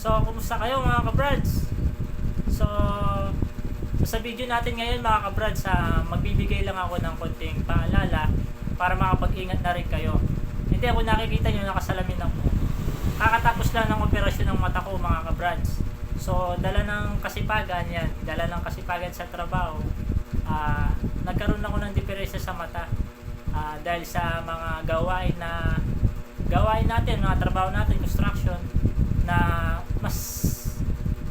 So, kumusta kayo mga kabrads? So, sa video natin ngayon mga kabrads, magbibigay lang ako ng konting paalala para makapag-ingat na rin kayo. Hindi ako nakikita nyo, nakasalamin ako. Kakatapos lang ng operasyon ng mata ko mga kabrads. So, dala ng kasipagan yan, dala ng kasipagan sa trabaho. Nagkaroon ako ng diferensya sa mata dahil sa mga gawain natin, mga trabaho natin, construction, na mas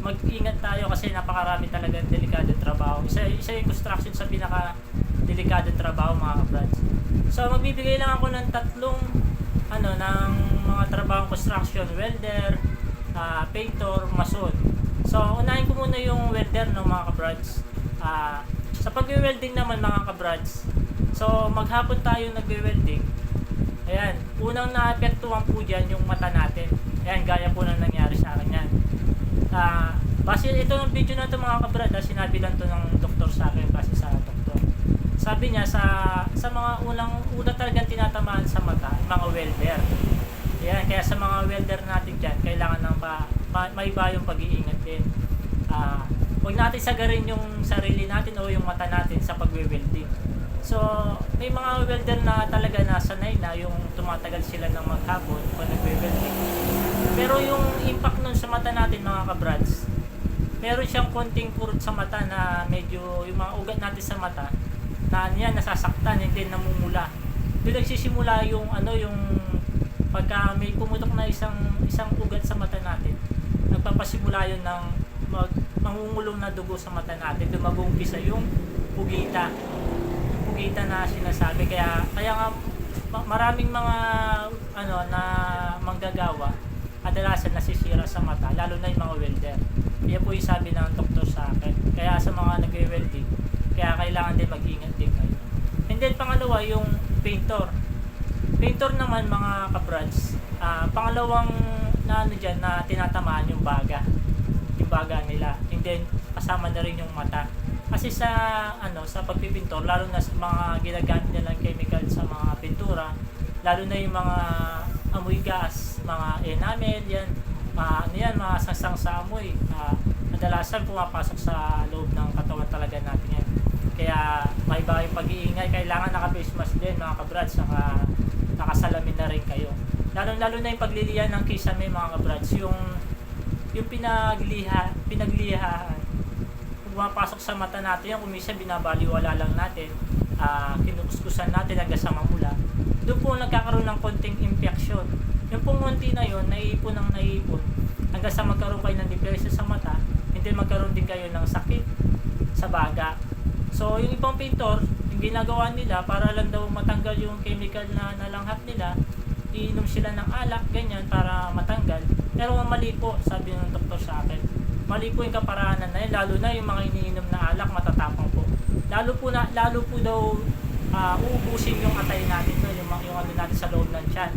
mag-ingat tayo kasi napakarami talagang delikadong trabaho. Isa yung construction sa pinaka-delikadong trabaho mga kabrads. So magbibigay lang ako ng tatlong ng mga trabahong construction: welder, painter, mason. So unahin ko muna yung welder mga kabrads. Sa pag-welding naman mga kabrads, so maghapon tayo nag-welding. Ayan, unang naapektuhan po dyan yung mata natin. Ayan, gaya po nang nangyari sa akin yan. Base ito ng video na ito mga kabrad, sinabi lang to ng doktor sa akin, base sa doktor. Sabi niya, sa mga una talagang tinatamaan sa mata, mga welder. Ayan, kaya sa mga welder natin dyan, kailangan ng may bayong pag-iingat din. Huwag natin sagarin yung sarili natin o yung mata natin sa pag-welding. So, may mga welder na talaga nasanay na yung tumatagal sila ng maghapon pag nagwe-welding. Pero yung impact nun sa mata natin mga kabrads, meron siyang konting kurot sa mata na medyo yung mga ugat natin sa mata na nasasaktan, hindi namumula. Doon nagsisimula yung yung pagka may pumutok na isang ugat sa mata natin, nagpapasimula yun ng mangungulong na dugo sa mata natin. Doon mag-uumpisa yung pugita na sinasabi. Kaya nga maraming mga na manggagawa kadalasan nasisira sa mata, lalo na yung mga welder. Yan po yung sabi ng doktor sa akin. Kaya sa mga nagwe-welding, kaya kailangan din mag-ingat din kayo. And then pangalawa yung painter. Painter naman mga kabrads, pangalawang na dyan na tinatamaan yung baga nila. And then kasama na rin yung mata. Kasi sa pagpipintor, lalo na sa mga ginagamit nilang chemical sa mga pintura, lalo na yung mga amoy gas, mga enamel, mga sangsang sa amoy, kadalasan pumapasok sa loob ng katawan talaga natin yan. Kaya may iba yung pag-iingay, kailangan naka-face mask din mga kabrads, nakasalamin na rin kayo. Lalo na yung paglilihan ng kisame mga kabrads, yung pinaglihahan, pumapasok sa mata natin yan, kung minsan binabaliwala lang natin, kinukuskusan natin hanggang sa mamula. Doon po nagkakaroon ng konting infection. Yung pong konti na yun, naiipon hanggang sa magkaroon kayo ng diferensya sa mata, hindi magkaroon din kayo ng sakit sa baga. So yung ibang painter, yung ginagawa nila para lang daw matanggal yung chemical na nalanghap nila, iinom sila ng alak, ganyan, para matanggal. Pero mali po, sabi ng doktor sa akin. Mali po yung kaparaanan na yun, lalo na yung mga iniinom na alak, matatapang po. Lalo po daw uubusin yung atay natin, yung natin sa loob ng tiyan.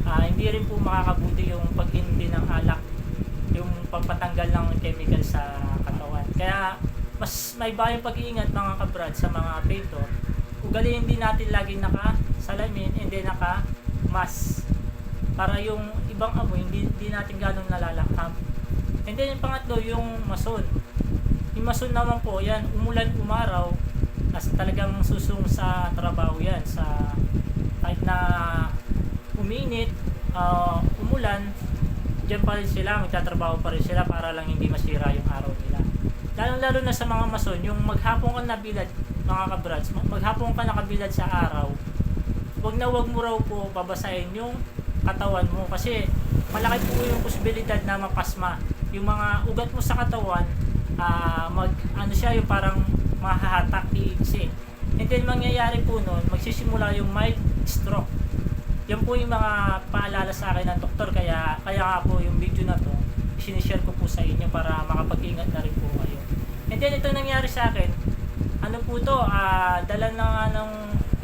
Hindi rin po makakabuti yung pag-inom din ng alak, yung pagpatanggal ng chemical sa katawan. Kaya mas may bayang pag-iingat mga kabrad sa mga painter. Ugaliin din natin laging naka-salamin, hindi naka-mask, para yung ibang amoy hindi natin ganong nalalakam. And then yung pangatlo, yung mason. Yung mason naman po, yan, umulan, umaraw, nasa talagang susung sa trabaho yan. Kahit na uminit, umulan, dyan pa rin sila, magtatrabaho pa rin sila para lang hindi masira yung araw nila. Lalo na sa mga mason, yung maghapon ka nabilad, mga kabrads, maghapon ka nakabilad sa araw, wag mo raw po babasahin yung katawan mo kasi malaki po yung posibilidad na mapasma. Yung mga ugat mo sa katawan, yung parang mahahatak, iiksi. And then mangyayari po nun, magsisimula yung mild stroke. Yan po yung mga paalala sa akin ng doktor, kaya nga po yung video na to sinishare ko po sa inyo para makapag-ingat na rin po kayo. And then ito nangyari sa akin, dala na ng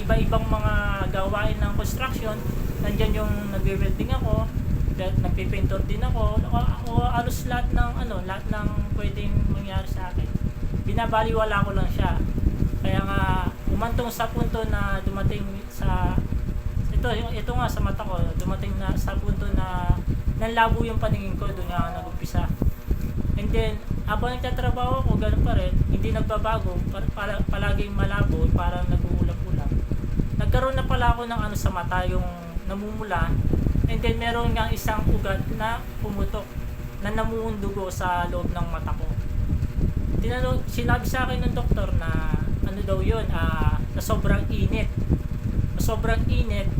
iba-ibang mga gawain ng construction. Nandyan yung nagwe-welding ako, nagpipintor din ako, o alos lahat ng pwedeng mangyari sa akin. Binabaliwala ko lang siya. Kaya nga umantong sa punto na dumating sa ito nga sa mata ko, dumating na sa punto na nanlabo yung paningin ko, doon nga nag-umpisa. And then, habang nagtatrabaho ko, ganun pa rin, hindi nagbabago, palaging malabo, parang nag-uulam-ulam. Nagkaroon na pala ako ng ano sa mata, yung namumula, and then meron nga isang ugat na pumutok, na namuundugo sa loob ng mata ko. Sinabi sa akin ng doktor na ano daw yun, na sobrang init,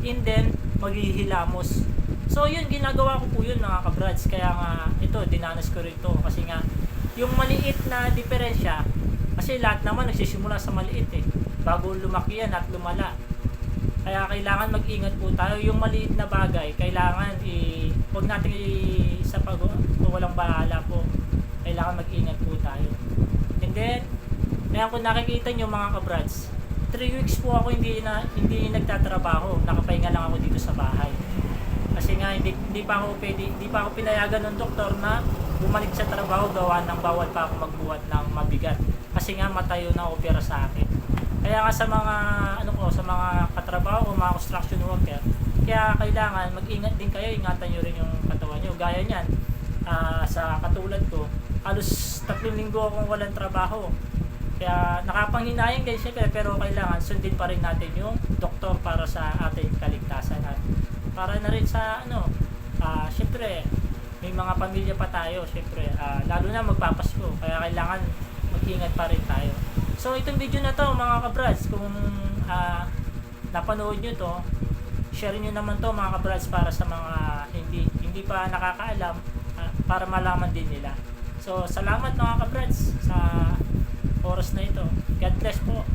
and then maghihilamos. So yun, ginagawa ko po yun mga kabrads, kaya nga ito, dinanas ko rin ito, kasi nga yung maliit na diferensya, kasi lahat naman nagsisimula sa maliit bago lumaki yan at lumala. Kaya kailangan mag-ingat po tayo, yung maliit na bagay, kailangan huwag natin sa walang bahala po, kailangan mag-ingat po tayo. And then, kaya kung nakikita nyo mga kabrads, 3 weeks po ako hindi nagtatrabaho, nakapahinga lang ako dito sa bahay. Kasi nga hindi pa ako pinayagan ng doktor na bumalik sa trabaho, gawa ng bawal pa ako magbuhat ng mabigat. Kasi nga matayo na opera sa akin. Kaya nga sa mga sa mga katrabaho o mga construction worker, kaya kailangan mag-ingat din kayo, ingatan niyo rin yung katawan niyo. Gaya niyan, sa katulad ko, halos 3 linggo akong walang trabaho. Kaya nakapanghinayang din siyempre, pero kailangan sundin pa rin natin yung doktor para sa ating kaligtasan at para na rin sa siyempre may mga pamilya pa tayo, siyempre lalo na magpapasko, kaya kailangan mag-ingat pa rin tayo. So itong video na to mga kabrads, kung napanood nyo to, share nyo naman to mga kabrads para sa mga hindi pa nakakaalam, para malaman din nila. So salamat mga kabrads sa oras na ito. God bless po.